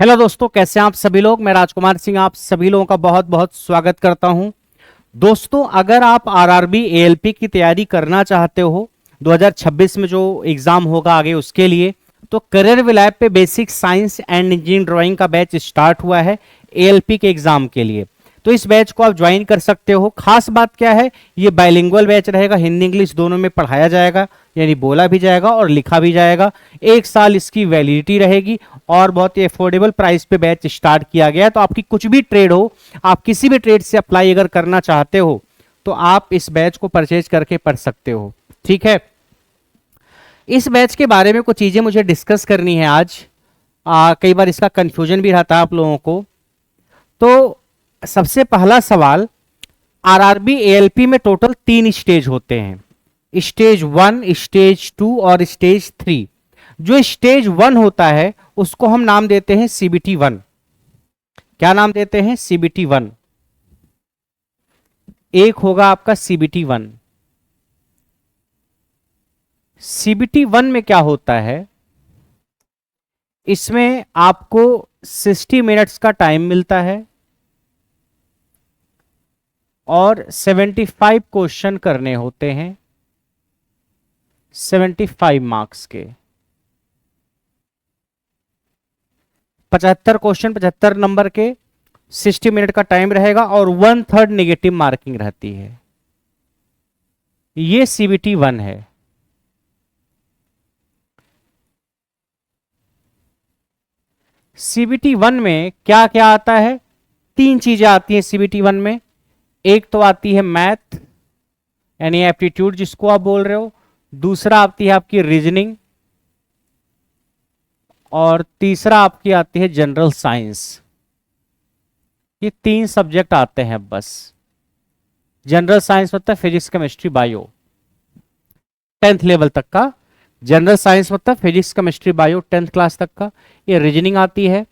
Hello दोस्तों, कैसे हैं आप सभी लोग। मैं राजकुमार सिंह आप सभी लोगों का बहुत बहुत स्वागत करता हूं। दोस्तों, अगर आप आरआरबी एएलपी की तैयारी करना चाहते हो 2026 में जो एग्जाम होगा आगे उसके लिए, तो करियर लैब पे basic science and engineering drawing का बैच स्टार्ट हुआ है एएलपी के एग्जाम के लिए। तो इस बैच को आप ज्वाइन कर सकते हो। खास बात क्या है, ये बाइलिंगुअल बैच रहेगा, हिंदी इंग्लिश दोनों में पढ़ाया जाएगा, यानी बोला भी जाएगा और लिखा भी जाएगा। 1 साल इसकी वैलिडिटी रहेगी और बहुत ही अफोर्डेबल प्राइस पे बैच स्टार्ट किया गया है। तो आपकी कुछ भी ट्रेड हो, आप किसी भी ट्रेड से अप्लाई अगर करना चाहते हो तो आप इस बैच को परचेज करके पढ़ सकते हो। ठीक है, इस बैच के बारे में कुछ चीजें मुझे डिस्कस करनी है आज। कई बार इसका कंफ्यूजन भी रहता है आप लोगों को। तो सबसे पहला सवाल, आरआरबी एएलपी में टोटल 3 स्टेज होते हैं, स्टेज 1, स्टेज 2 और स्टेज 3। जो स्टेज 1 होता है उसको हम नाम देते हैं सीबीटी 1। क्या नाम देते हैं? सीबीटी 1। एक होगा आपका सीबीटी 1। सीबीटी 1 में क्या होता है, इसमें आपको 60 मिनट्स का टाइम मिलता है और 75 क्वेश्चन करने होते हैं, 75 मार्क्स के। 75 क्वेश्चन 75 नंबर के, 60 मिनट का टाइम रहेगा और 1/3 नेगेटिव मार्किंग रहती है। ये सीबीटी 1 है। सीबीटी 1 में क्या क्या आता है? 3 चीजें आती हैं सीबीटी 1 में। एक तो आती है मैथ यानी एप्टीट्यूड जिसको आप बोल रहे हो, दूसरा आती है आपकी रीजनिंग और तीसरा आपकी आती है जनरल साइंस। ये 3 सब्जेक्ट आते हैं बस। जनरल साइंस मतलब physics chemistry bio, 10th level तक का। जनरल साइंस मतलब physics chemistry bio 10th class तक का। ये रीजनिंग आती है,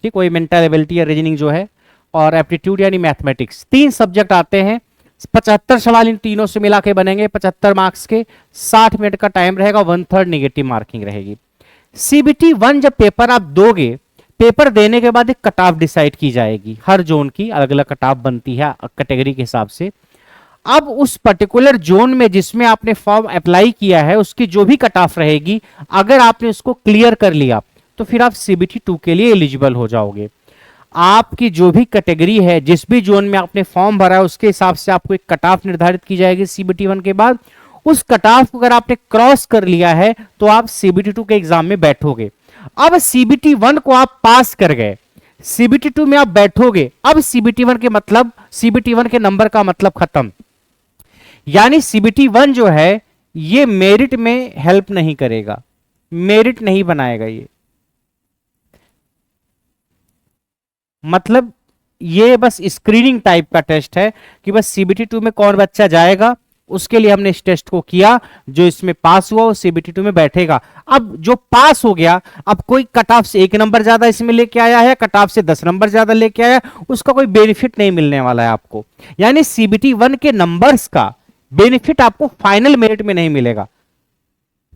ठीक, वही मेंटल एबिलिटी या रीजनिंग जो है, और एप्टीट्यूड यानी मैथमेटिक्स। 3 सब्जेक्ट आते हैं। 75 सवाल इन तीनों से मिला के बनेंगे, 75 मार्क्स के। 60 मिनट का टाइम रहेगा, 1/3 नेगेटिव मार्किंग रहेगी। सीबीटी 1 जब पेपर आप दोगे, पेपर देने के बाद एक कट ऑफ डिसाइड की जाएगी। हर जोन की अलग अलग कट ऑफ बनती है कैटेगरी के हिसाब से। अब उस पर्टिकुलर जोन में जिसमें आपने फॉर्म अप्लाई किया है उसकी जो भी कट ऑफ रहेगी, अगर आपने उसको क्लियर कर लिया तो फिर आप सीबीटी 2 के लिए एलिजिबल हो जाओगे। आपकी जो भी कैटेगरी है, जिस भी जोन में आपने फॉर्म भरा है, उसके हिसाब से आपको एक कट ऑफ निर्धारित की जाएगी सीबीटी 1 के बाद। उस कट ऑफ को अगर आपने क्रॉस कर लिया है तो आप सीबीटी 2 के एग्जाम में बैठोगे। अब सीबीटी 1 को आप पास कर गए, सीबीटी 2 में आप बैठोगे। अब सीबीटी 1 के मतलब, सीबीटी 1 के नंबर का मतलब खत्म। यानी सीबीटी 1 जो है ये मेरिट में हेल्प नहीं करेगा, मेरिट नहीं बनाएगा ये। मतलब ये बस स्क्रीनिंग टाइप का टेस्ट है कि बस सीबीटी 2 में कौन बच्चा जाएगा, उसके लिए हमने इस टेस्ट को किया। जो इसमें पास हुआ वो सीबीटी 2 में बैठेगा। अब जो पास हो गया, अब कोई कट ऑफ से 1 नंबर ज्यादा इसमें लेके आया है, कट ऑफ से 10 नंबर ज्यादा लेके आया, उसका कोई बेनिफिट नहीं मिलने वाला है आपको। यानी सीबीटी 1 के नंबर्स का बेनिफिट आपको फाइनल मेरिट में नहीं मिलेगा।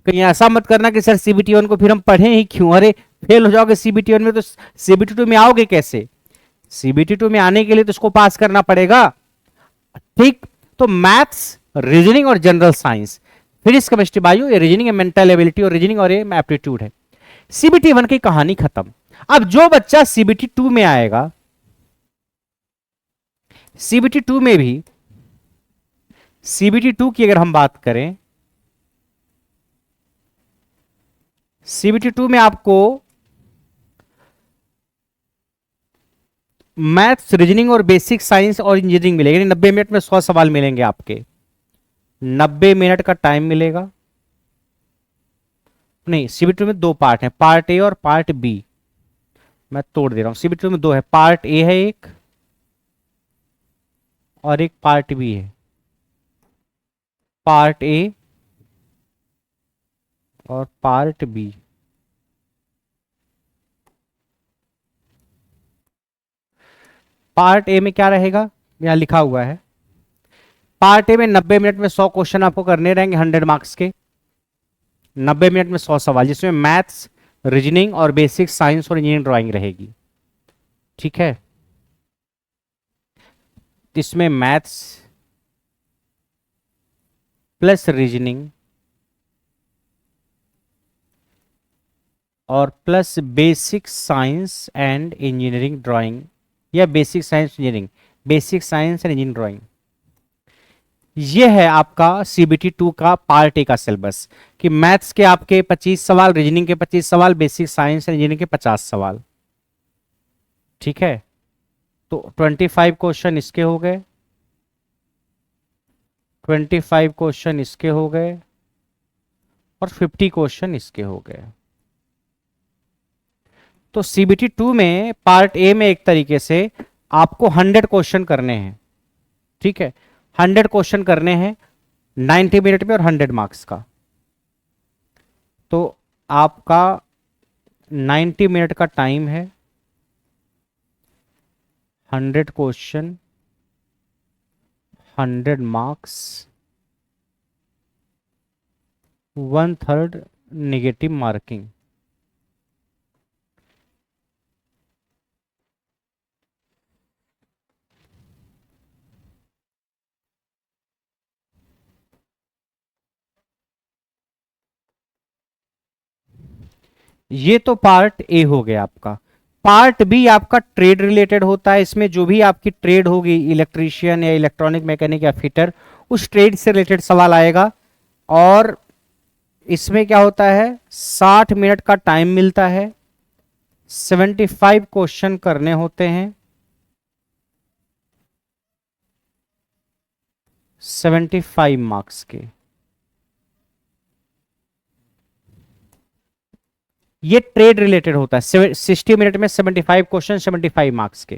कहीं ऐसा मत करना कि सर सीबीटी 1 को फिर हम पढ़े ही क्यों, अरे फेल हो जाओगे सीबीटी 1 में तो सीबीटी 2 में आओगे कैसे? सीबीटी 2 में आने के लिए तो इसको पास करना पड़ेगा, ठीक। तो मैथ्स, रीजनिंग और general science, physics chemistry bio, ये रीजनिंग है, मेंटल एबिलिटी और रीजनिंग, और ये एप्टीट्यूड है। सीबीटी 1 की कहानी खत्म। अब जो बच्चा सीबीटी 2 में आएगा, सीबीटी 2 में भी, सीबीटी 2 की अगर हम बात करें, सीबीटी 2 में आपको मैथ्स, रीजनिंग और बेसिक साइंस और इंजीनियरिंग मिलेगी। 90 मिनट में 100 सवाल मिलेंगे आपके। 90 मिनट का टाइम मिलेगा। नहीं, सीबीटी 2 में 2 पार्ट हैं, पार्ट ए और पार्ट बी। मैं तोड़ दे रहा हूं, सीबीटी 2 में 2 है, पार्ट ए है एक और एक पार्ट बी है। पार्ट ए और पार्ट बी। पार्ट ए में क्या रहेगा, यहां लिखा हुआ है। पार्ट ए में 90 मिनट में 100 क्वेश्चन आपको करने रहेंगे, 100 मार्क्स के। 90 मिनट में 100 सवाल, जिसमें मैथ्स, रीजनिंग और बेसिक साइंस और इंजीनियरिंग ड्राइंग रहेगी। ठीक है, इसमें मैथ्स प्लस रीजनिंग और plus basic science and engineering drawing, या basic science engineering, basic science and engineering drawing. ये है आपका सीबीटी 2 का पार्ट ए का सिलेबस, कि मैथ्स के आपके 25 सवाल, रीजनिंग के 25 सवाल, बेसिक साइंस एंड इंजीनियरिंग के 50 सवाल। ठीक है, तो 25 क्वेश्चन इसके हो गए, 25 क्वेश्चन इसके हो गए और 50 क्वेश्चन इसके हो गए। तो सीबीटी 2 में पार्ट ए में एक तरीके से आपको 100 क्वेश्चन करने हैं। ठीक है, 100 क्वेश्चन करने हैं 90 मिनट में और 100 मार्क्स का। तो आपका 90 मिनट का टाइम है, 100 क्वेश्चन, 100 मार्क्स, 1/3 नेगेटिव मार्किंग। ये तो पार्ट ए हो गया आपका। पार्ट बी आपका ट्रेड रिलेटेड होता है। इसमें जो भी आपकी ट्रेड होगी, इलेक्ट्रीशियन या इलेक्ट्रॉनिक मैकेनिक या फिटर, उस ट्रेड से रिलेटेड सवाल आएगा। और इसमें क्या होता है, 60 मिनट का टाइम मिलता है, 75 क्वेश्चन करने होते हैं, 75 मार्क्स के। ये ट्रेड रिलेटेड होता है। 60 मिनट में 75 क्वेश्चन, 75 मार्क्स के।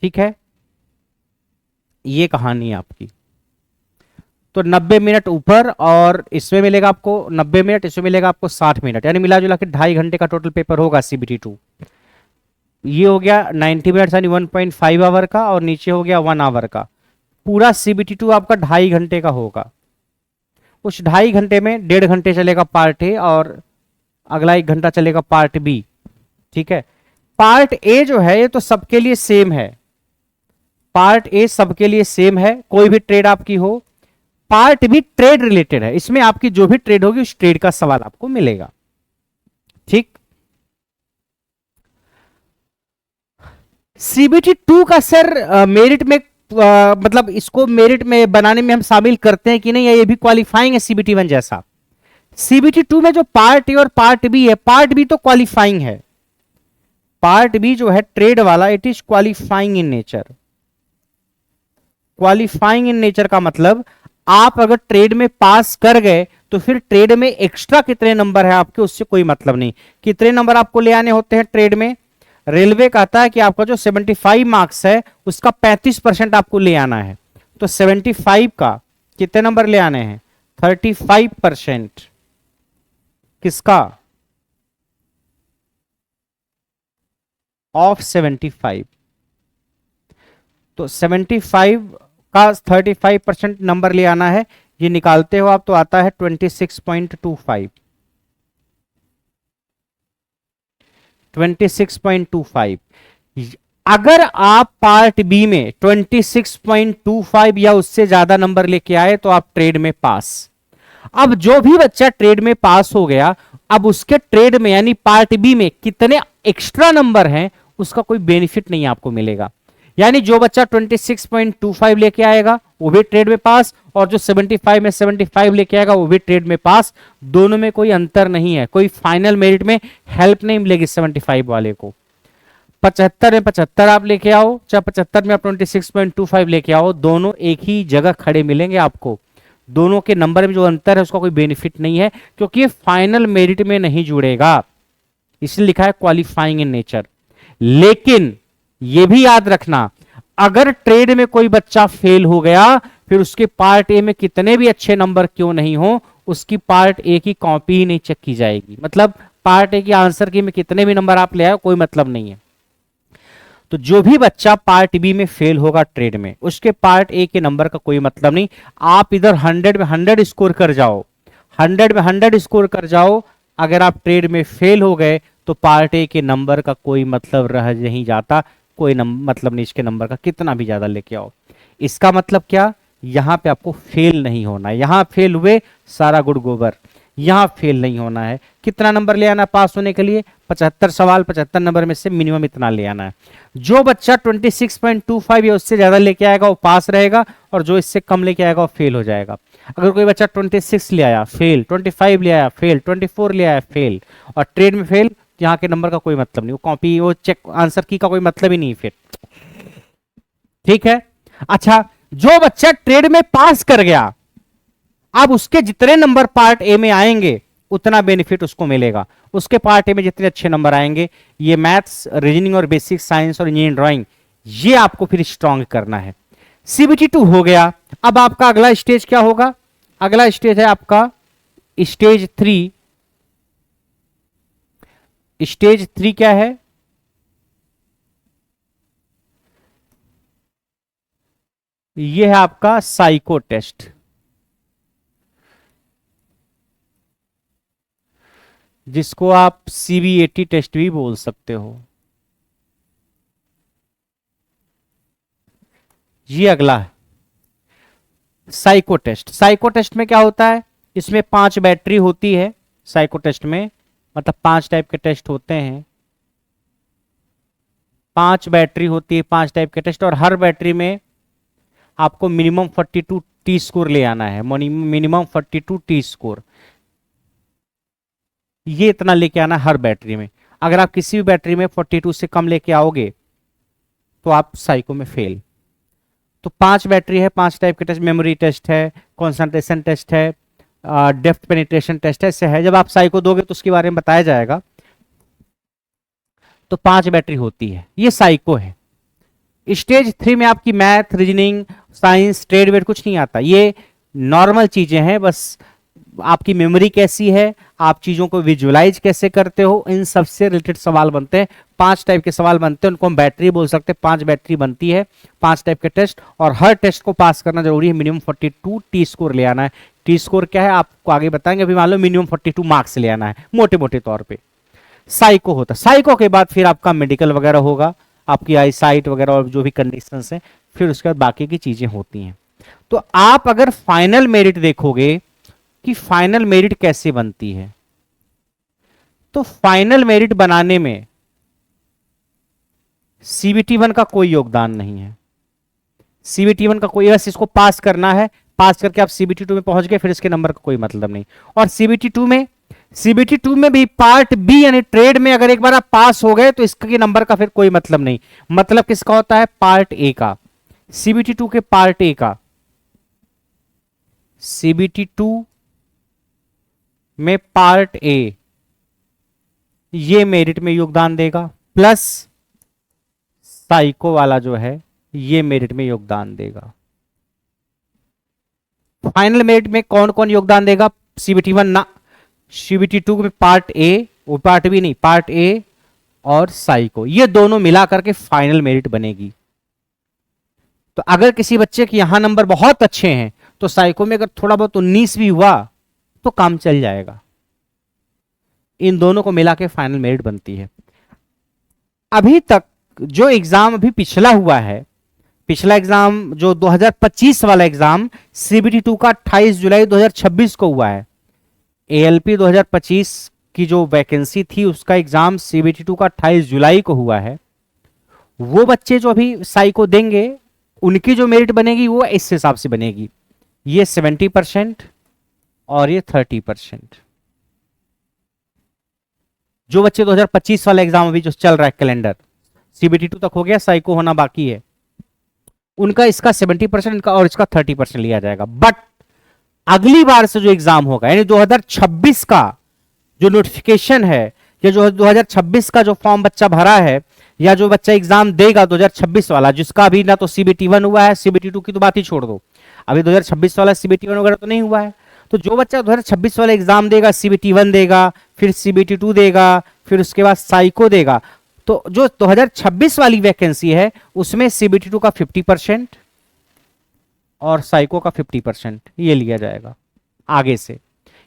ठीक है, ये कहानी है आपकी। तो 90 मिनट ऊपर, और इसमें मिलेगा आपको 90 मिनट, इसमें मिलेगा आपको 60 मिनट, यानी मिला जुला के 2.5 घंटे का टोटल पेपर होगा सीबीटी 2। ये हो गया 90 मिनट यानी 1.5 आवर का, और नीचे हो गया 1 आवर का। पूरा सीबीटी 2 आपका 2.5 घंटे का होगा। उस 2.5 घंटे में 1.5 घंटे चलेगा पार्ट ए और अगला 1 घंटा चलेगा पार्ट बी। ठीक है, पार्ट ए जो है ये तो सबके लिए सेम है। पार्ट ए सबके लिए सेम है, कोई भी ट्रेड आपकी हो। पार्ट बी ट्रेड रिलेटेड है, इसमें आपकी जो भी ट्रेड होगी उस ट्रेड का सवाल आपको मिलेगा। ठीक, सीबीटी 2 का सर मेरिट में मतलब इसको मेरिट में बनाने में हम शामिल करते हैं कि नहीं, या ये भी क्वालिफाइंग है सीबीटी 1 जैसा। सीबीटी 2 में जो पार्ट ए और पार्ट बी है, पार्ट बी तो क्वालिफाइंग है। पार्ट बी जो है ट्रेड वाला, it is qualifying in nature. Qualifying in nature का मतलब आप अगर ट्रेड में पास कर गए तो फिर ट्रेड में एक्स्ट्रा कितने नंबर है आपके, उससे कोई मतलब नहीं। कितने नंबर आपको ले आने होते हैं ट्रेड में, रेलवे कहता है कि आपका जो 75 मार्क्स है उसका 35% आपको ले आना है। तो 75 का कितने नंबर ले आने हैं, 35%। किसका, ऑफ 75। तो 75 का 35% नंबर ले आना है। ये निकालते हो आप तो आता है 26.25। 26.25। अगर आप पार्ट बी में 26.25 या उससे ज्यादा नंबर लेके आए तो आप ट्रेड में पास। अब जो भी बच्चा ट्रेड में पास हो गया, अब उसके ट्रेड में यानी पार्ट बी में कितने एक्स्ट्रा नंबर हैं उसका कोई बेनिफिट नहीं आपको मिलेगा। यानी जो बच्चा 26.25 लेके आएगा वो भी ट्रेड में पास, और जो 75 में 75 लेके आएगा वो भी ट्रेड में पास। दोनों में कोई अंतर नहीं है, कोई फाइनल मेरिट में हेल्प नहीं मिलेगी 75 वाले को। 75 में 75 आप लेके आओ, चाहे 75 में आप 26.25 लेके आओ, दोनों एक ही जगह खड़े मिलेंगे आपको। दोनों के नंबर में जो अंतर है उसका कोई बेनिफिट नहीं है, क्योंकि ये फाइनल मेरिट में नहीं जुड़ेगा। इसलिए लिखा है क्वालिफाइंग इन नेचर। लेकिन ये भी याद रखना, अगर ट्रेड में कोई बच्चा फेल हो गया, फिर उसके पार्ट ए में कितने भी अच्छे नंबर क्यों नहीं हो, उसकी पार्ट ए की कॉपी ही नहीं चेक की जाएगी। मतलब पार्ट ए की आंसर की में कितने भी नंबर आप ले आए कोई मतलब नहीं है। तो जो भी बच्चा पार्ट बी में फेल होगा ट्रेड में, उसके पार्ट ए के नंबर का कोई मतलब नहीं। आप इधर 100 में 100 स्कोर कर जाओ, 100 में 100 स्कोर कर जाओ, अगर आप ट्रेड में फेल हो गए तो पार्ट ए के नंबर का कोई मतलब रह नहीं जाता, कोई मतलब नहीं इसके नंबर का, कितना भी ज्यादा लेके आओ। इसका मतलब क्या, यहां पे आपको फेल नहीं होना है, यहां फेल हुए सारा गुड़ गोबर, यहां फेल नहीं होना है। कितना नंबर ले आना पास होने के लिए, 75 सवाल, 75 नंबर में से मिनिमम इतना ले आना है। जो बच्चा 26.25 या उससे ज्यादा लेके आएगा वो पास रहेगा, और जो इससे कम लेके आएगा वो फेल हो जाएगा। अगर कोई बच्चा 26 ले आया फेल, 25 ले आया फेल, 24 ले आया फेल, और ट्रेड में फेल, तो यहाँ के नंबर का कोई मतलब नहीं, वो कॉपी वो चेक आंसर की का कोई मतलब ही नहीं फिर। ठीक है। अच्छा, जो बच्चा ट्रेड में पास कर गया, अब उसके जितने नंबर पार्ट ए में आएंगे उतना बेनिफिट उसको मिलेगा। उसके पार्ट ए में जितने अच्छे नंबर आएंगे, ये मैथ्स, रीजनिंग और बेसिक साइंस और इंजीनियरिंग ड्राइंग, ये आपको फिर स्ट्रांग करना है। सीबीटी 2 हो गया। अब आपका अगला स्टेज क्या होगा, अगला स्टेज है आपका स्टेज 3। स्टेज 3 क्या है, ये है आपका साइको टेस्ट, जिसको आप सीबीएटी टेस्ट भी बोल सकते हो। ये अगला है साइको टेस्ट। साइको टेस्ट में क्या होता है, इसमें 5 बैटरी होती है साइको टेस्ट में, मतलब 5 टाइप के टेस्ट होते हैं, 5 बैटरी होती है, 5 टाइप के टेस्ट, और हर बैटरी में आपको मिनिमम 42 टी स्कोर ले आना है, मिनिमम 42 टी स्कोर, ये इतना लेके आना हर बैटरी में। अगर आप किसी भी बैटरी में 42 से कम लेके आओगे तो आप साइको में फेल। तो 5 बैटरी है, 5 टाइप के टेस्ट, मेमोरी टेस्ट है, कंसंट्रेशन टेस्ट है, डेप्थ पेनिट्रेशन टेस्ट ऐसे है। जब आप साइको दोगे तो उसके बारे में बताया जाएगा। तो 5 बैटरी होती है, ये साइको है। स्टेज 3 में आपकी मैथ, रीजनिंग, साइंस, ट्रेड वेड कुछ नहीं आता, ये नॉर्मल चीजें हैं, बस आपकी मेमोरी कैसी है, आप चीजों को विजुअलाइज कैसे करते हो, इन सबसे रिलेटेड सवाल बनते हैं। 5 टाइप के सवाल बनते हैं, उनको हम बैटरी बोल सकते हैं। 5 बैटरी बनती है, 5 टाइप के टेस्ट, और हर टेस्ट को पास करना जरूरी है। मिनिमम 42 टी स्कोर ले आना है। टी स्कोर क्या है आपको आगे बताएंगे, अभी मान लो मिनिमम 42 मार्क्स ले आना है मोटे मोटे तौर पर। साइको होता है। साइको के बाद फिर आपका मेडिकल वगैरह होगा, आपकी आई साइट वगैरह और जो भी कंडीशंस हैं, फिर उसके बाद बाकी की चीजें होती हैं। तो आप अगर फाइनल मेरिट देखोगे कि फाइनल मेरिट कैसे बनती है, तो फाइनल मेरिट बनाने में सीबीटी 1 का कोई योगदान नहीं है। सीबीटी 1 का कोई, बस इसको पास करना है, पास करके आप सीबीटी 2 में पहुंच गए, फिर इसके नंबर का कोई मतलब नहीं। और सीबीटी 2 में भी पार्ट बी यानी ट्रेड में अगर एक बार आप पास हो गए तो इसके नंबर का फिर कोई मतलब नहीं। मतलब किसका होता है, पार्ट ए का, सीबीटी 2 के पार्ट ए का। सीबीटी 2 में पार्ट ए ये मेरिट में योगदान देगा, प्लस साइको वाला जो है ये मेरिट में योगदान देगा। फाइनल मेरिट में कौन कौन योगदान देगा, सीबीटी 1 ना, सीबीटी 2 में पार्ट ए, वो पार्ट बी नहीं, पार्ट ए और साइको, ये दोनों मिला करके फाइनल मेरिट बनेगी। तो अगर किसी बच्चे के यहां नंबर बहुत अच्छे हैं तो साइको में अगर थोड़ा बहुत 19 भी हुआ तो काम चल जाएगा। इन दोनों को मिला के फाइनल मेरिट बनती है। अभी तक जो एग्जाम अभी पिछला हुआ है, पिछला एग्जाम जो 2025 वाला एग्जाम सीबीटी 2 का 28 जुलाई 2026 को हुआ है। एएलपी 2025 की जो वैकेंसी थी उसका एग्जाम सीबीटी 2 का 28 जुलाई को हुआ है। वो बच्चे जो अभी साइको देंगे उनकी जो मेरिट बनेगी वो इस हिसाब से बनेगी, ये 70% और ये 30%। जो बच्चे 2025 वाला एग्जाम अभी जो चल रहा है कैलेंडर, सीबीटी 2 तक हो गया, साइको होना बाकी है, उनका इसका 70% इनका और इसका 30% लिया जाएगा। बट अगली बार से जो एग्जाम होगा यानी 2026 का जो नोटिफिकेशन है, या जो 2026 का जो फॉर्म बच्चा भरा है, या जो बच्चा एग्जाम देगा 2026 वाला, जिसका अभी ना तो सीबीटी 1 हुआ है, सीबीटी 2 की तो बात ही छोड़ दो, अभी 2026 वाला सीबीटी 1 वगैरह तो नहीं हुआ है। तो जो बच्चा 2026 वाला एग्जाम देगा, सीबीटी 1 देगा, फिर सीबीटी 2 देगा, फिर उसके बाद साइको देगा, तो जो 2026 वाली वैकेंसी है उसमें सीबीटी 2 का 50% और साइको का 50% ये लिया जाएगा आगे से।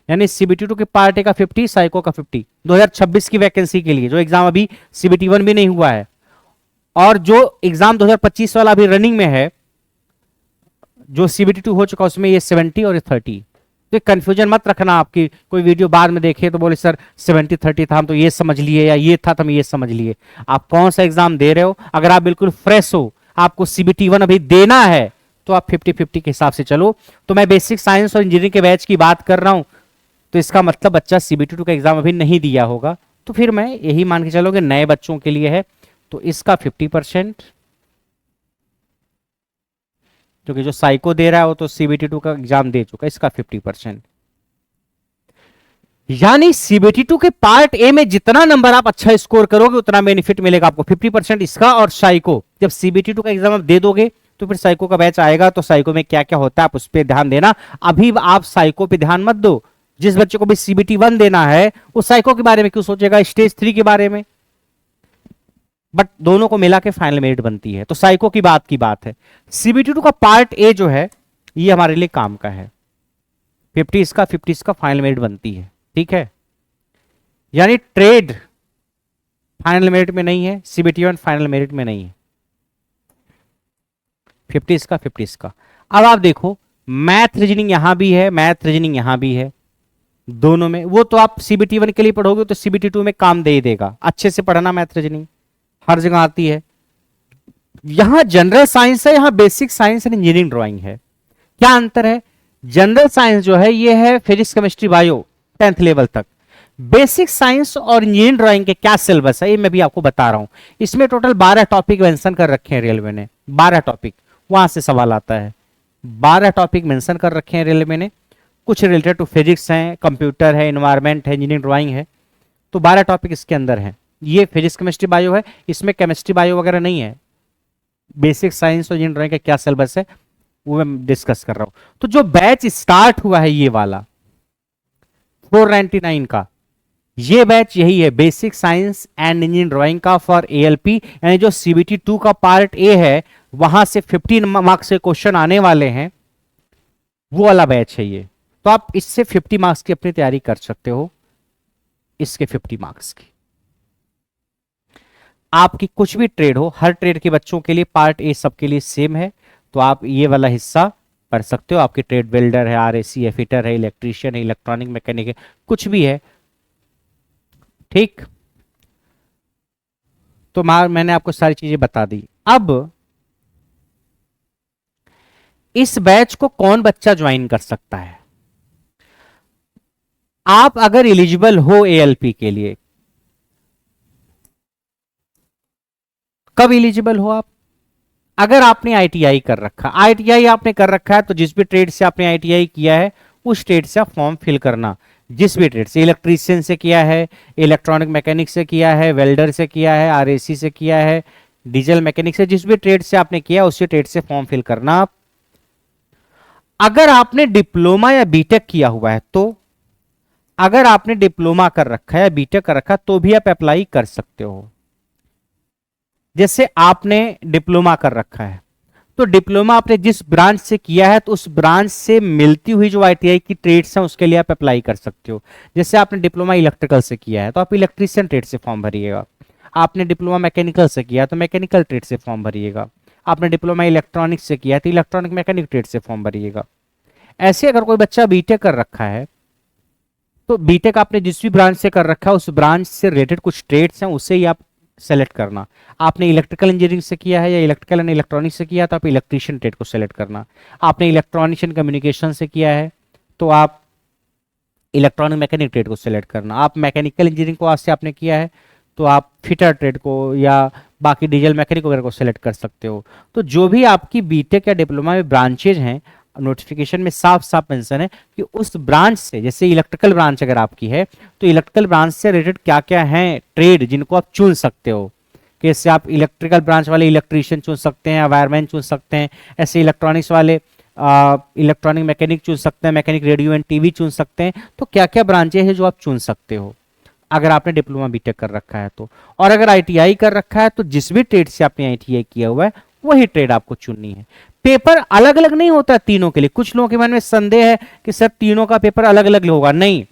यानी सीबीटी 2 के पार्ट ए का 50, साइको का 50, 2026 की वैकेंसी के लिए, जो एग्जाम अभी सीबीटी 1 भी नहीं हुआ है, और जो एग्जाम 2025 वाला अभी रनिंग में है, जो सीबीटी 2 हो चुका उसमें ये 70 और ये 30। तो कंफ्यूजन मत रखना, आपकी कोई वीडियो बाद में देखे तो बोले सर 70-30 था, हम तो ये समझ लिए, या ये था तो हम ये समझ लिए। आप कौन सा एग्जाम दे रहे हो, अगर आप बिल्कुल फ्रेश हो, आपको सीबीटी 1 अभी देना है, तो आप 50-50 के हिसाब से चलो। तो मैं बेसिक साइंस और इंजीनियरिंग के बैच की बात कर रहा हूं, तो इसका मतलब बच्चा सीबीटी 2 का एग्जाम अभी नहीं दिया होगा, तो फिर मैं यही मान के चलो कि नए बच्चों के लिए है, तो इसका 50%, क्योंकि जो साइको दे रहा है वो तो सीबीटी 2 का एग्जाम दे चुका है, इसका 50%। यानी सीबीटी 2 के पार्ट ए में जितना नंबर आप अच्छा स्कोर करोगे उतना बेनिफिट मिलेगा आपको, 50% इसका। और साइको, जब सीबीटी 2 का एग्जाम आप दे दोगे तो फिर साइको का बैच आएगा, तो साइको में क्या क्या होता है आप उस पर ध्यान देना। अभी आप साइको पे ध्यान मत दो, जिस बच्चे को भी सीबीटी 1 देना है वो साइको के बारे में क्यों सोचेगा, स्टेज 3 के बारे में। बट दोनों को मिला के फाइनल मेरिट बनती है, तो साइको की बात है। सीबीटी 2 का पार्ट ए जो है ये हमारे लिए काम का है, 50 इसका 50 इसका फाइनल मेरिट बनती है, ठीक है। यानी ट्रेड फाइनल मेरिट में नहीं है, सीबीटी 1 फाइनल मेरिट में नहीं है, 50 इसका 50 इसका। अब आप देखो मैथ रीजनिंग यहां भी है, मैथ रीजनिंग यहां भी है, दोनों में। वो तो आप सीबीटी 1 के लिए पढ़ोगे तो सीबीटी 2 में काम दे ही देगा, अच्छे से पढ़ना, मैथ रीजनिंग हर जगह आती है। यहां जनरल साइंस है, यहां basic science and engineering drawing है। क्या अंतर है, जनरल साइंस जो है ये है physics chemistry bio 10th level तक। बेसिक साइंस और इंजीनियरिंग ड्राइंग के क्या सिलेबस है ये मैं भी आपको बता रहा हूं। इसमें टोटल 12 टॉपिक मेंशन कर रखे हैं रेलवे ने, 12 टॉपिक, वहां से सवाल आता है। 12 टॉपिक मेंशन कर रखे हैं रेलवे ने, कुछ रिलेटेड टू फिजिक्स हैं, कंप्यूटर है, एनवायरमेंट है, इंजीनियरिंग ड्राइंग है, तो 12 टॉपिक इसके अंदर है। ये फिजिक्स केमिस्ट्री बायो है, इसमें केमिस्ट्री बायो वगैरह नहीं है। बेसिक साइंस और इंजीनियरिंग ड्राइंग का क्या सिलेबस है वो मैं डिस्कस कर रहा हूं। तो जो बैच स्टार्ट हुआ है ये वाला 499 का, ये बैच यही है, basic science and engineering drawing का फॉर एएलपी, यानी जो सीबीटी 2 का पार्ट ए है वहां से 15 मार्क्स के क्वेश्चन आने वाले हैं, वो वाला बैच है ये। तो आप इससे 50 मार्क्स की अपनी तैयारी कर सकते हो, इसके 50 मार्क्स की। आपकी कुछ भी ट्रेड हो, हर ट्रेड के बच्चों के लिए पार्ट ए सबके लिए सेम है, तो आप ये वाला हिस्सा पढ़ सकते हो। आपकी ट्रेड वेल्डर है, आरएसी है, फिटर है, इलेक्ट्रीशियन है, इलेक्ट्रॉनिक मैकेनिक है, कुछ भी है, ठीक। तो मैंने आपको सारी चीजें बता दी। अब इस बैच को कौन बच्चा ज्वाइन कर सकता है, आप अगर एलिजिबल हो एएलपी के लिए। कब एलिजिबल हो आप, अगर आपने आईटीआई कर रखा, आईटीआई आपने कर रखा है तो जिस भी ट्रेड से आपने आईटीआई किया है उस ट्रेड से आप फॉर्म फिल करना। जिस भी ट्रेड से, इलेक्ट्रीशियन से किया है, इलेक्ट्रॉनिक मैकेनिक से किया है, वेल्डर से किया है, आरएसी से किया है, डीजल मैकेनिक से, जिस भी ट्रेड से आपने किया उसी ट्रेड से फॉर्म फिल करना आप। अगर आपने डिप्लोमा या बीटेक किया हुआ है तो, अगर आपने डिप्लोमा कर रखा है या बीटेक कर रखा है तो भी आप अप्लाई कर सकते हो। जैसे आपने डिप्लोमा कर रखा है तो डिप्लोमा आपने जिस ब्रांच से किया है तो उस ब्रांच से मिलती हुई जो आईटीआई की ट्रेड्स हैं उसके लिए आप अप्लाई कर सकते हो। जैसे आपने डिप्लोमा इलेक्ट्रिकल से किया है तो आप इलेक्ट्रीशियन ट्रेड से फॉर्म भरिएगा, आपने डिप्लोमा मैकेनिकल से किया तो मैकेनिकल ट्रेड से फॉर्म भरिएगा, आपने डिप्लोमा इलेक्ट्रॉनिक्स से किया तो इलेक्ट्रॉनिक मैकेनिक ट्रेड से फॉर्म भरिएगा। ऐसे अगर कोई बच्चा बीटेक कर रखा है तो बीटेक आपने जिस भी ब्रांच से कर रखा है उस ब्रांच से रिलेटेड कुछ ट्रेड्स हैं उसे ही आप सेलेक्ट करना। आपने इलेक्ट्रिकल इंजीनियरिंग से किया है या इलेक्ट्रिकल एंड इलेक्ट्रॉनिक्स से किया तो आप इलेक्ट्रीशियन ट्रेड को सेलेक्ट करना। आपने इलेक्ट्रॉनिक्स एंड कम्युनिकेशन से किया है तो आप इलेक्ट्रॉनिक मैकेनिक ट्रेड को सेलेक्ट करना। आप मैकेनिकल इंजीनियरिंग को आज से आपने किया है तो आप फिटर ट्रेड को या बाकी डीजल मैकेनिक वगैरह को सेलेक्ट कर सकते हो। तो जो भी आपकी बीटेक या डिप्लोमा में ब्रांचेज हैं, नोटिफिकेशन में साफ साफ मेंशन है कि उस ब्रांच से, जैसे इलेक्ट्रिकल ब्रांच अगर आपकी है तो इलेक्ट्रिकल ब्रांच से रिलेटेड क्या क्या हैं ट्रेड जिनको आप चुन सकते हो। कैसे आप इलेक्ट्रिकल ब्रांच वाले इलेक्ट्रीशियन चुन सकते हैं, वायरमैन चुन सकते हैं, ऐसे इलेक्ट्रॉनिक्स वाले इलेक्ट्रॉनिक मैकेनिक चुन सकते हैं, मैकेनिक रेडियो एंड टीवी चुन सकते हैं। तो क्या क्या ब्रांचेज है जो आप चुन सकते हो अगर आपने डिप्लोमा बीटेक कर रखा है तो। और अगर आईटीआई कर रखा है तो जिस भी ट्रेड से आपने आईटीआई किया हुआ है वही ट्रेड आपको चुननी है। पेपर अलग अलग नहीं होता तीनों के लिए। कुछ लोगों के मन में संदेह है कि सर तीनों का पेपर अलग अलग होगा, नहीं।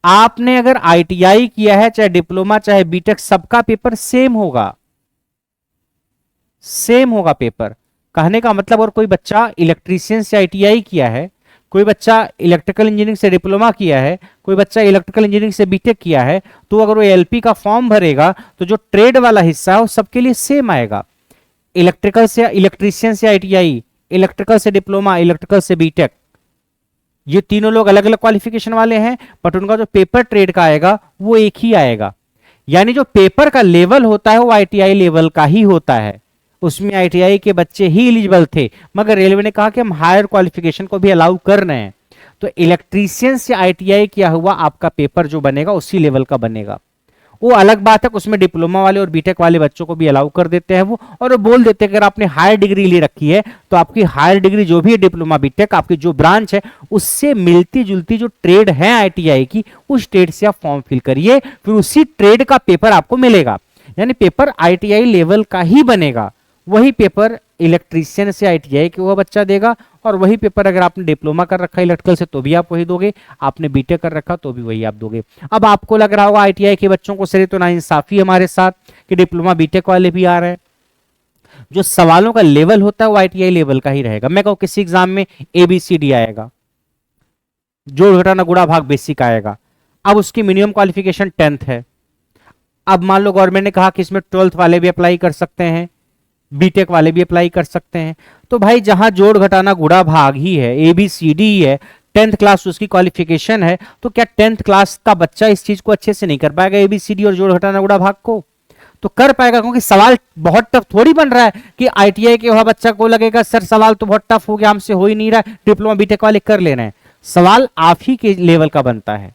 आपने अगर आईटीआई किया है, चाहे डिप्लोमा चाहे बीटेक, सबका पेपर सेम होगा, सेम होगा पेपर। कहने का मतलब, और कोई बच्चा इलेक्ट्रीशियन से आईटीआई किया है, कोई बच्चा इलेक्ट्रिकल इंजीनियरिंग से डिप्लोमा किया है, कोई बच्चा इलेक्ट्रिकल इंजीनियरिंग से बीटेक किया है, तो अगर वो एलपी का फॉर्म भरेगा तो जो ट्रेड वाला हिस्सा है वो सबके लिए सेम आएगा। इलेक्ट्रिकल से इलेक्ट्रीशियन से आईटीआई, इलेक्ट्रिकल से डिप्लोमा, इलेक्ट्रिकल से बीटेक, ये तीनों लोग अलग अलग क्वालिफिकेशन वाले हैं, बट उनका जो पेपर ट्रेड का आएगा वो एक ही आएगा। यानी जो पेपर का लेवल होता है वो आईटीआई लेवल का ही होता है। उसमें आईटीआई के बच्चे ही एलिजिबल थे, मगर रेलवे ने कहा कि हम हायर क्वालिफिकेशन को भी अलाउ कर रहे हैं। तो इलेक्ट्रीशियन से आईटीआई किया हुआ आपका पेपर जो बनेगा उसी लेवल का बनेगा। वो अलग बात है, उसमें डिप्लोमा वाले और बीटेक वाले बच्चों को भी अलाउ कर देते हैं वो, और वो बोल देते हैं कि अगर आपने हायर डिग्री ले रखी है तो आपकी हायर डिग्री जो भी है, डिप्लोमा बीटेक, आपकी जो ब्रांच है उससे मिलती जुलती जो ट्रेड है आईटीआई की, उस ट्रेड से आप फॉर्म फिल करिए, फिर उसी ट्रेड का पेपर आपको मिलेगा। यानी पेपर आईटीआई लेवल का ही बनेगा। वही पेपर इलेक्ट्रीशियन से आईटीआई के वो बच्चा देगा, और वही पेपर अगर आपने डिप्लोमा कर रखा है इलेक्ट्रिकल से तो भी आप वही दोगे, आपने बीटेक कर रखा तो भी वही आप दोगे। अब आपको लग रहा होगा आईटीआई के बच्चों को सर तो नाइंसाफी हमारे साथ कि डिप्लोमा बीटेक वाले भी आ रहे हैं। जो सवालों का लेवल होता है वो आईटीआई लेवल का ही रहेगा। मैं कहूँ किसी एग्जाम में एबीसीडी आएगा, जोड़ घटाना गुणा भाग बेसिक आएगा, अब उसकी मिनिमम क्वालिफिकेशन 10th है। अब मान लो गवर्नमेंट ने कहा कि इसमें 12th वाले भी अप्लाई कर सकते हैं, बीटेक वाले भी अप्लाई कर सकते हैं, तो भाई जहां जोड़ घटाना गुणा भाग ही है, एबीसीडी ही है, 10th क्लास उसकी क्वालिफिकेशन है, तो क्या 10th क्लास का बच्चा इस चीज को अच्छे से नहीं कर पाएगा, एबीसीडी और जोड़ घटाना गुणा भाग को? तो कर पाएगा, क्योंकि सवाल बहुत टफ थोड़ी बन रहा है कि आईटीआई के वह बच्चा को लगेगा सर सवाल तो बहुत टफ हो गया, हमसे हो ही नहीं रहा है, डिप्लोमा बीटेक वाले कर ले रहे हैं। सवाल आप ही के लेवल का बनता है,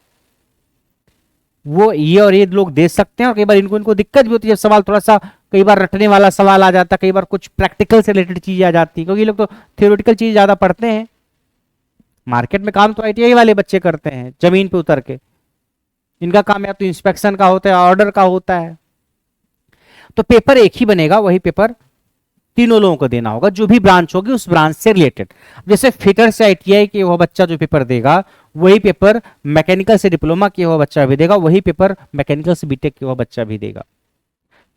वो ये और ये लोग दे सकते हैं, और कई बार इनको दिक्कत भी होती है जब सवाल थोड़ा सा कई बार रटने वाला सवाल आ जाता है, कई बार कुछ प्रैक्टिकल से रिलेटेड चीजें आ जाती है, क्योंकि ये लोग तो थियोरेटिकल चीज ज्यादा पढ़ते हैं। मार्केट में काम तो आईटीआई वाले बच्चे करते हैं जमीन पे उतर के, इनका काम या तो इंस्पेक्शन का होता है, ऑर्डर का होता है। तो पेपर एक ही बनेगा, वही पेपर तीनों लोगों को देना होगा, जो भी ब्रांच होगी उस ब्रांच से रिलेटेड। जैसे फिटर से आईटीआई के वह बच्चा जो पेपर देगा, वही पेपर मैकेनिकल से डिप्लोमा किया हुआ बच्चा भी देगा, वही पेपर मैकेनिकल से बीटेक किया हुआ बच्चा भी देगा।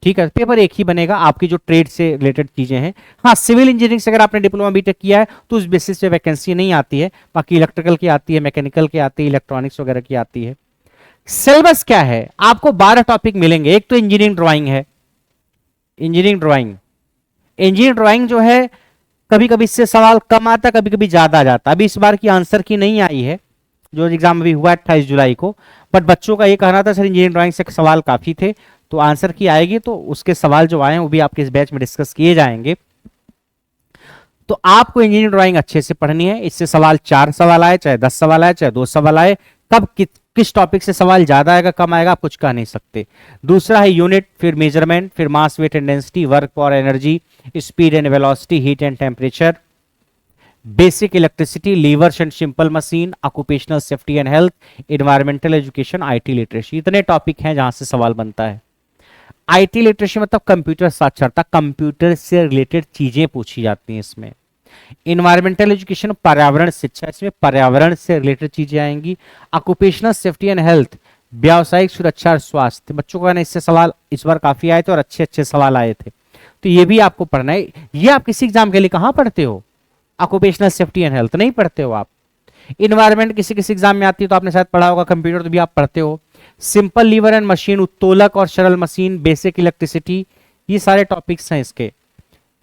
ठीक है, पेपर एक ही बनेगा, आपकी जो ट्रेड से रिलेटेड चीजें हैं। हाँ, सिविल इंजीनियरिंग से अगर आपने डिप्लोमा बीटेक किया है तो उस बेसिस पे वैकेंसी नहीं आती है, बाकी इलेक्ट्रिकल की आती है, मैकेनिकल की आती है, इलेक्ट्रॉनिक्स वगैरह की आती है। सिलेबस क्या है? आपको 12 टॉपिक मिलेंगे। एक तो इंजीनियरिंग ड्राइंग है, इंजीनियरिंग ड्राइंग जो है कभी कभी इससे सवाल कम आता है, कभी कभी ज्यादा आ जाता है। अभी इस बार की आंसर की नहीं आई है, जो एग्जाम अभी हुआ 28 जुलाई को, बट बच्चों का ये कहना था सर इंजीनियरिंग ड्राइंग से सवाल काफी थे, तो आंसर की आएगी, तो उसके सवाल जो आए हैं वो भी आपके इस बैच में डिस्कस किए जाएंगे। तो आपको इंजीनियरिंग ड्राइंग अच्छे से पढ़नी है। इससे सवाल 4 सवाल आए, चाहे 10 सवाल आए, चाहे 2 सवाल आए, कब किस टॉपिक से सवाल ज्यादा आएगा कम आएगा आप कुछ कह नहीं सकते। दूसरा है यूनिट, फिर मेजरमेंट, फिर mass weight and density, work power energy, speed and velocity, heat and temperature, basic electricity, levers and simple machine, occupational safety and health, environmental education, IT literacy. इतने टॉपिक हैं जहां से सवाल बनता है। आईटी लिटरेसी मतलब computer साक्षरता, computer से रिलेटेड चीजें पूछी जाती हैं इसमें। इन्वायरमेंटल एजुकेशन पर्यावरण शिक्षा, इसमें पर्यावरण से रिलेटेड चीजें आएंगी। ऑक्यूपेशनल सेफ्टी एंड हेल्थ, व्यावसायिक सुरक्षा और स्वास्थ्य। बच्चों का इससे सवाल इस बार काफी आए थे और अच्छे अच्छे सवाल आए थे, तो ये भी आपको पढ़ना है। ये आप किसी एग्जाम के लिए कहां पढ़ते हो? ऑक्यूपेशनल सेफ्टी एंड हेल्थ नहीं पढ़ते हो आप। इन्वायरमेंट किसी किसी एग्जाम में आती है तो आपने शायद पढ़ा होगा, कंप्यूटर तो भी आप पढ़ते हो। सिंपल लीवर एंड मशीन, उत्तोलक और सरल मशीन, बेसिक इलेक्ट्रिसिटी, ये सारे टॉपिक्स हैं इसके।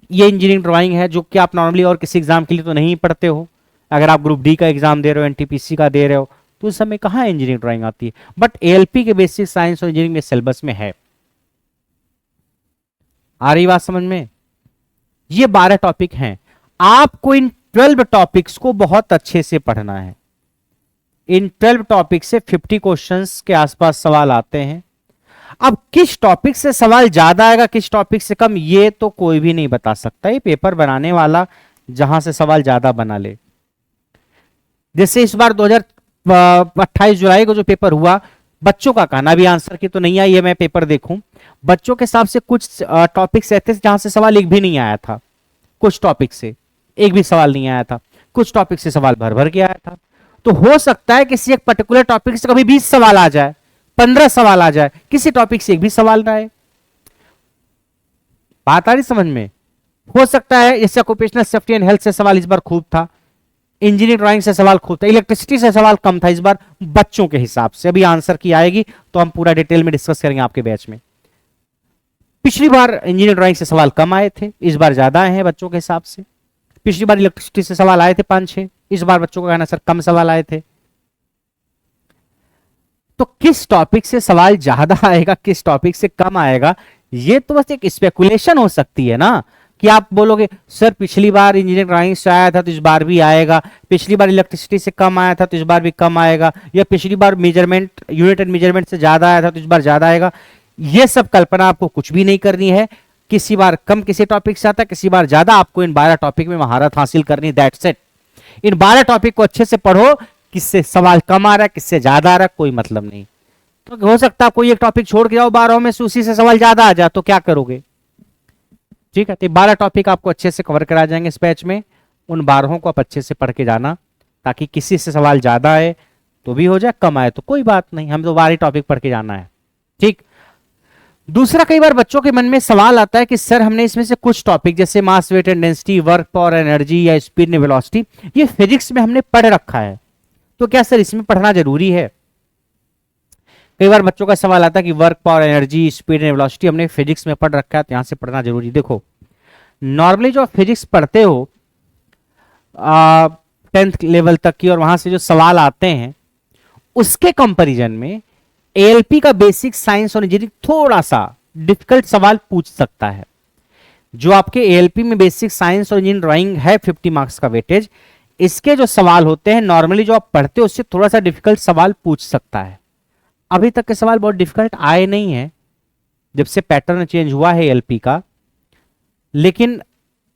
ये इंजीनियरिंग ड्राइंग है जो कि आप नॉर्मली और किसी एग्जाम के लिए तो नहीं पढ़ते हो। अगर आप ग्रुप डी का एग्जाम दे रहे हो, एनटीपीसी का दे रहे हो, तो उस समय कहाँ इंजीनियरिंग ड्राइंग आती है, बट एएलपी के बेसिक साइंस और इंजीनियरिंग में सिलेबस में है। आ रही बात समझ में? ये 12 टॉपिक हैं, आपको इन 12 टॉपिक्स को बहुत अच्छे से पढ़ना है। इन 12 टॉपिक से 50 क्वेश्चंस के आसपास सवाल आते हैं। अब किस टॉपिक से सवाल ज्यादा आएगा, किस टॉपिक से कम, ये तो कोई भी नहीं बता सकता। ये पेपर बनाने वाला जहां से सवाल ज्यादा बना ले। जैसे इस बार 2028 जुलाई को जो पेपर हुआ, बच्चों का कहना भी आंसर की तो नहीं आई है, मैं पेपर देखूं, बच्चों के हिसाब से कुछ टॉपिक्स ऐसे थे जहां से सवाल एक भी नहीं आया था, कुछ टॉपिक से एक भी सवाल नहीं आया था, कुछ टॉपिक से सवाल भर भर के आया था। तो हो सकता है किसी एक पर्टिकुलर टॉपिक से कभी 20 सवाल आ जाए, 15 सवाल आ जाए, किसी टॉपिक से एक भी सवाल ना आए। बात आ रही समझ में? हो सकता है जैसे ऑक्यूपेशनल सेफ्टी एंड हेल्थ से सवाल इस बार खूब था, इंजीनियरिंग ड्राइंग से सवाल खूब था, इलेक्ट्रिसिटी से सवाल कम था इस बार बच्चों के हिसाब से। अभी आंसर की आएगी तो हम पूरा डिटेल में डिस्कस करेंगे आपके बैच में। पिछली बार इंजीनियरिंग ड्राइंग से सवाल कम आए थे, इस बार ज्यादा आए हैं बच्चों के हिसाब से। पिछली बार इलेक्ट्रिसिटी से सवाल आए थे 5-6, इस बार बच्चों का कहना सर कम सवाल आए थे। तो किस टॉपिक से सवाल ज्यादा आएगा, किस टॉपिक से कम आएगा, ये तो बस एक स्पेकुलेशन हो सकती है ना, कि आप बोलोगे सर पिछली बार इंजीनियरिंग ड्राइंग से आया था तो इस बार भी आएगा, पिछली बार इलेक्ट्रिसिटी से कम आया था तो इस बार भी कम आएगा, या पिछली बार मेजरमेंट यूनिट एंड मेजरमेंट से ज्यादा आया था तो इस बार ज्यादा आएगा। ये सब कल्पना आपको कुछ भी नहीं करनी है। किसी बार कम किसी टॉपिक से आता है, किसी बार ज्यादा, आपको इन 12 टॉपिक में महारत हासिल करनी, दैट्स इट। इन 12 टॉपिक को अच्छे से पढ़ो, किससे सवाल कम आ रहा है किससे ज्यादा आ रहा है कोई मतलब नहीं। तो हो सकता है कोई एक टॉपिक छोड़ के जाओ 12 में से, उसी से सवाल ज्यादा आ जाए तो क्या करोगे? ठीक है, तो 12 टॉपिक आपको अच्छे से कवर करा जाएंगे इस बैच में। उन 12 को आप अच्छे से पढ़ के जाना, ताकि किसी से सवाल ज्यादा आए तो भी हो जाए, कम आए तो कोई बात नहीं, हम तो 12 टॉपिक पढ़ के जाना है। ठीक। दूसरा, कई बार बच्चों के मन में सवाल आता है कि सर हमने इसमें से कुछ टॉपिक जैसे mass weight and density, work power energy या स्पीड एंड वेलोसिटी, ये फिजिक्स में हमने पढ़ रखा है, तो क्या सर इसमें पढ़ना जरूरी है? कई बार बच्चों का सवाल आता है कि work power energy speed and velocity हमने फिजिक्स में पढ़ रखा है तो यहां से पढ़ना जरूरी। देखो, नॉर्मली जो फिजिक्स पढ़ते हो 10th लेवल तक की, और वहां से जो सवाल आते हैं उसके कंपैरिजन में एएलपी का बेसिक साइंस और इंजीनियरिंग थोड़ा सा डिफिकल्ट सवाल पूछ सकता है। जो आपके एएलपी में बेसिक साइंस और इंजीनियरिंग ड्राइंग है 50 मार्क्स का वेटेज, इसके जो सवाल होते हैं नॉर्मली जो आप पढ़ते हो उससे थोड़ा सा डिफिकल्ट सवाल पूछ सकता है। अभी तक के सवाल बहुत डिफिकल्ट आए नहीं है जब से पैटर्न चेंज हुआ है एएलपी का, लेकिन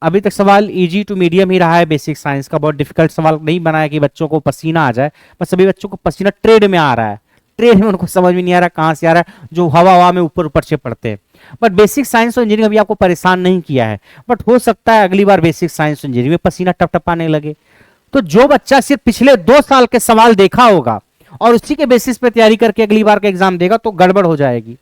अभी तक सवाल इजी टू मीडियम ही रहा है। बेसिक साइंस का बहुत डिफिकल्ट सवाल नहीं बनाया कि बच्चों को पसीना आ जाए, बस सभी बच्चों को पसीना ट्रेड में आ रहा है, ट्रेड में उनको समझ में नहीं आ रहा कहां से आ रहा है, जो हवा हवा में ऊपर ऊपर से पढ़ते हैं। बट बेसिक साइंस और इंजीनियरिंग अभी आपको परेशान नहीं किया है, बट हो सकता है अगली बार बेसिक साइंस और इंजीनियरिंग में पसीना टपटपाने लगे। तो जो बच्चा सिर्फ पिछले 2 साल के सवाल देखा होगा और उसी के बेसिस पे तैयारी करके अगली बार का एग्जाम देगा तो गड़बड़ हो जाएगी।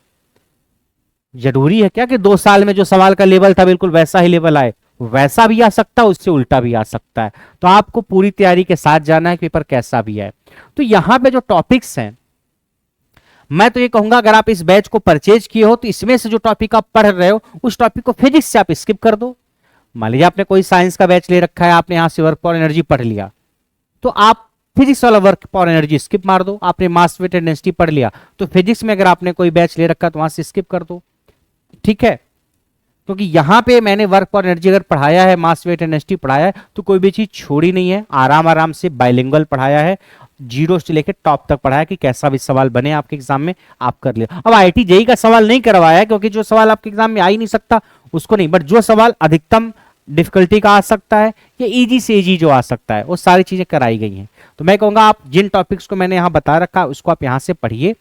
जरूरी है क्या कि 2 साल में जो सवाल का लेवल था बिल्कुल वैसा ही लेवल आए? वैसा भी आ सकता है, उससे उल्टा भी आ सकता है। तो आपको पूरी तैयारी के साथ जाना है, पेपर कैसा भी आए। तो यहां पे जो टॉपिक्स हैं, मैं तो ये कहूंगा अगर आप इस बैच को परचेज किए हो तो इसमें से जो टॉपिक आप पढ़ रहे हो उस टॉपिक को फिजिक्स से आप स्किप कर दो। मान लीजिए आपने कोई साइंस का बैच ले रखा है, आपने यहां से वर्क पावर एनर्जी पढ़ लिया, तो आप फिजिक्स वाला वर्क पावर एनर्जी स्किप मार दो। आपने मास वेट एंड डेंसिटी पढ़ लिया तो फिजिक्स में अगर आपने कोई बैच ले रखा तो वहां से स्किप कर दो। ठीक है, क्योंकि यहां पे मैंने वर्क पावर एनर्जी अगर पढ़ाया है, मास वेट एंड डेंसिटी पढ़ाया है, तो कोई भी चीज छोड़ी नहीं है, आराम आराम से बाइलिंगुअल पढ़ाया है, जीरो से लेकर टॉप तक पढ़ाया कि कैसा भी सवाल बने आपके एग्जाम में आप कर ले। अब आईआईटी जेईई का सवाल नहीं करवाया है क्योंकि जो सवाल आपके एग्जाम में आ ही नहीं सकता उसको नहीं, बट जो सवाल अधिकतम डिफिकल्टी का आ सकता है या इजी से इजी जो आ सकता है वो सारी चीजें कराई गई हैं। तो मैं कहूंगा आप जिन टॉपिक्स को मैंने यहां बता रखा उसको आप यहां से पढ़िए,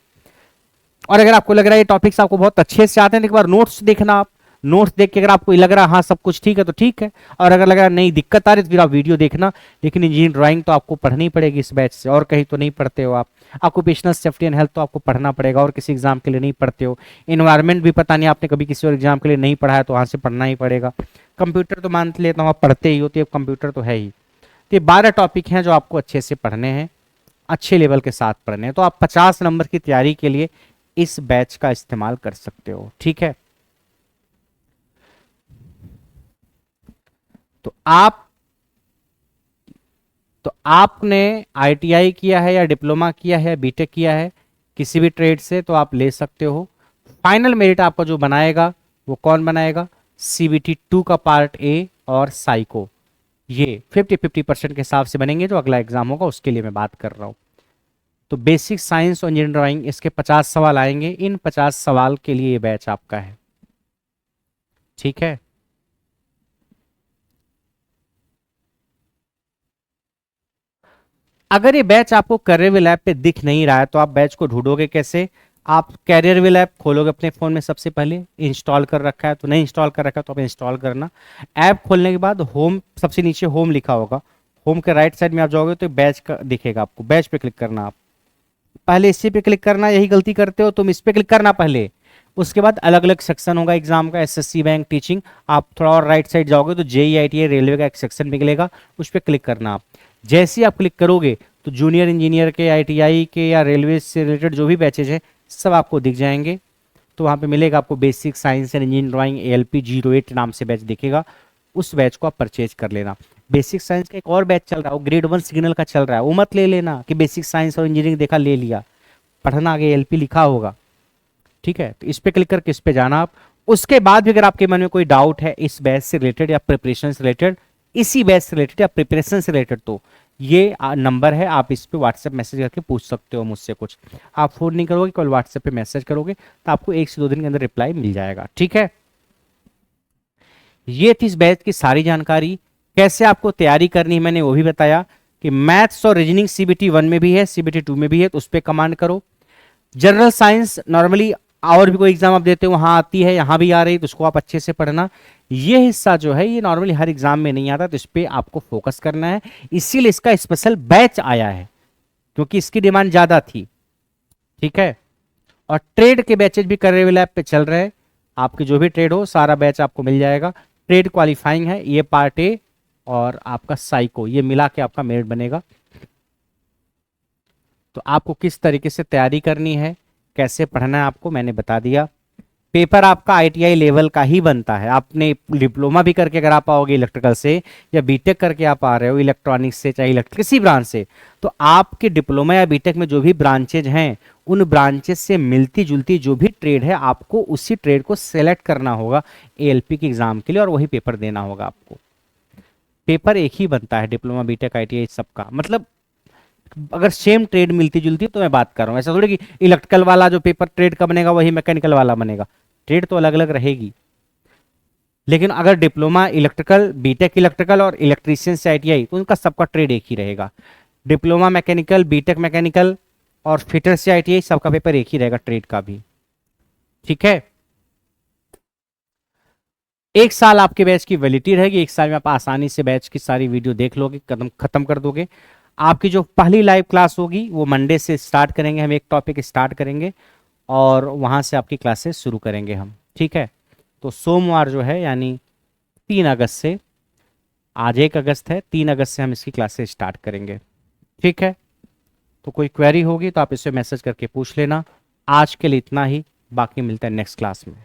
और अगर आपको लग रहा है ये टॉपिक्स आपको बहुत अच्छे से आते हैं तो एक बार नोट्स देखना। आप नोट्स देख के अगर आपको लग रहा है हाँ सब कुछ ठीक है तो ठीक है, और अगर लग रहा है नहीं दिक्कत आ रही तो फिर आप वीडियो देखना। लेकिन इंजीनियरिंग ड्राइंग तो आपको पढ़नी पड़ेगी इस बैच से, और कहीं तो नहीं पढ़ते हो आप। ऑक्यूपेशनल सेफ्टी एंड हेल्थ तो आपको पढ़ना पड़ेगा, और किसी एग्जाम के लिए नहीं पढ़ते हो। इन्वायरमेंट भी पता नहीं आपने कभी किसी और एग्जाम के लिए नहीं पढ़ा है तो वहां से पढ़ना ही पड़ेगा। कंप्यूटर तो मान लेता हूँ आप पढ़ते ही हो, तो कंप्यूटर तो है ही। तो ये 12 टॉपिक हैं जो आपको अच्छे से पढ़ने हैं, अच्छे लेवल के साथ पढ़ने हैं। तो आप 50 नंबर की तैयारी के लिए इस बैच का इस्तेमाल कर सकते हो। ठीक है, तो आपने आईटीआई किया है या डिप्लोमा किया है, बीटेक किया है किसी भी ट्रेड से, तो आप ले सकते हो। फाइनल मेरिट आपका जो बनाएगा वो कौन बनाएगा? सीबीटी 2 का पार्ट ए और साइको, ये 50-50% के हिसाब से बनेंगे। जो अगला एग्जाम होगा उसके लिए मैं बात कर रहा हूं। तो बेसिक साइंस और इंजीनियरिंग ड्राइंग इसके 50 सवाल आएंगे। इन 50 सवाल के लिए ये बैच आपका है। ठीक है, अगर ये बैच आपको करियर विल ऐप पे दिख नहीं रहा है तो आप बैच को ढूंढोगे कैसे? आप कैरियर विल ऐप खोलोगे अपने फ़ोन में, सबसे पहले इंस्टॉल कर रखा है तो नहीं इंस्टॉल कर रखा है तो आप इंस्टॉल करना। ऐप खोलने के बाद होम, सबसे नीचे होम लिखा होगा, होम के राइट साइड में आप जाओगे तो बैच का दिखेगा आपको, बैच पे क्लिक करना। आप पहले इसी पे क्लिक करना, यही गलती करते हो तुम, इस पे क्लिक करना पहले। उसके बाद अलग अलग सेक्शन होगा एग्जाम का, एसएससी बैंक टीचिंग, आप थोड़ा और राइट साइड जाओगे तो जेई आईटीआई रेलवे का एक सेक्शन निकलेगा, उस पर क्लिक करना आप। जैसे ही आप क्लिक करोगे तो जूनियर इंजीनियर के, आईटीआई के या रेलवे से रिलेटेड जो भी बैचेज हैं सब आपको दिख जाएंगे। तो वहाँ पे मिलेगा आपको basic science and engineering drawing ALP 08 नाम से बैच दिखेगा, उस बैच को आप परचेज कर लेना। बेसिक साइंस का एक और बैच चल रहा है, वो ग्रेड 1 सिग्नल का चल रहा है, वो मत ले लेना कि बेसिक साइंस और इंजीनियरिंग देखा ले लिया, पढ़ना आगे LP लिखा होगा। ठीक है, तो इस पे क्लिक करके इस पे जाना आप। उसके बाद भी अगर आपके मन में कोई डाउट है इस बैच से रिलेटेड या प्रिपरेशन से रिलेटेड, इसी बैच से रिलेटेड या प्रिपरेशन से रिलेटेड, तो ये नंबर है, आप इस पे व्हाट्सएप मैसेज करके पूछ सकते हो मुझसे कुछ। आप फोन नहीं करोगे, कल व्हाट्सएप पे मैसेज करोगे तो आपको 1 से 2 दिन के अंदर रिप्लाई मिल जाएगा। ठीक है, ये थी इस बैच की सारी जानकारी। कैसे आपको तैयारी करनी है मैंने वो भी बताया कि मैथ्स और रीजनिंग CBT 1 में भी है, CBT 2 में भी है, तो उस पर कमांड करो। जनरल साइंस नॉर्मली और भी कोई एग्जाम आप देते हो वहां आती है, यहां भी आ रही है, तो उसको आप अच्छे से पढ़ना। ये हिस्सा जो है ये नॉर्मली हर एग्जाम में नहीं आता, तो इस पर आपको फोकस करना है, इसीलिए इसका स्पेशल बैच आया है क्योंकि इसकी डिमांड ज्यादा थी। ठीक है, और ट्रेड के बैचेज भी करियर विल ऐप पे चल रहे हैं, आपकी जो भी ट्रेड हो सारा बैच आपको मिल जाएगा। ट्रेड क्वालिफाइंग है, ये पार्ट ए और आपका साइको, ये मिला के आपका मेरिट बनेगा। तो आपको किस तरीके से तैयारी करनी है, कैसे पढ़ना है आपको मैंने बता दिया। पेपर आपका ITI लेवल का ही बनता है, आपने डिप्लोमा भी करके अगर आप आओगे इलेक्ट्रिकल से या बीटेक करके आप आ रहे हो इलेक्ट्रॉनिक्स से, चाहे इलेक्ट्रिक किसी ब्रांच से, तो आपके डिप्लोमा या बीटेक में जो भी ब्रांचेज हैं उन ब्रांचेस से मिलती जुलती जो भी ट्रेड है आपको उसी ट्रेड को सेलेक्ट करना होगा ALP के एग्जाम के लिए और वही पेपर देना होगा आपको। पेपर एक ही बनता है डिप्लोमा बीटेक ITI सबका, मतलब अगर सेम ट्रेड मिलती जुलती तो मैं बात कर रहा हूँ, ऐसा थोड़ी कि इलेक्ट्रिकल वाला जो पेपर ट्रेड का बनेगा वही मैकेनिकल वाला बनेगा, ट्रेड तो अलग अलग रहेगी। लेकिन अगर डिप्लोमा इलेक्ट्रिकल, बीटेक इलेक्ट्रिकल और इलेक्ट्रीशियन से ITI तो उनका सबका ट्रेड एक ही रहेगा। डिप्लोमा मैकेनिकल, बीटेक मैकेनिकल और फिटर से ITI सबका पेपर एक ही रहेगा ट्रेड का भी। ठीक है, 1 साल आपके बैच की वैलिडिटी रहेगी, 1 साल में आप आसानी से बैच की सारी वीडियो देख लोगे, खत्म कर दोगे। आपकी जो पहली लाइव क्लास होगी वो मंडे से स्टार्ट करेंगे, हम एक टॉपिक स्टार्ट करेंगे और वहाँ से आपकी क्लासेस शुरू करेंगे हम। ठीक है, तो सोमवार जो है यानी 3 अगस्त से, आज 1 अगस्त है, 3 अगस्त से हम इसकी क्लासेस स्टार्ट करेंगे। ठीक है, तो कोई क्वेरी होगी तो आप इसे मैसेज करके पूछ लेना। आज के लिए इतना ही, बाकी मिलता है नेक्स्ट क्लास में।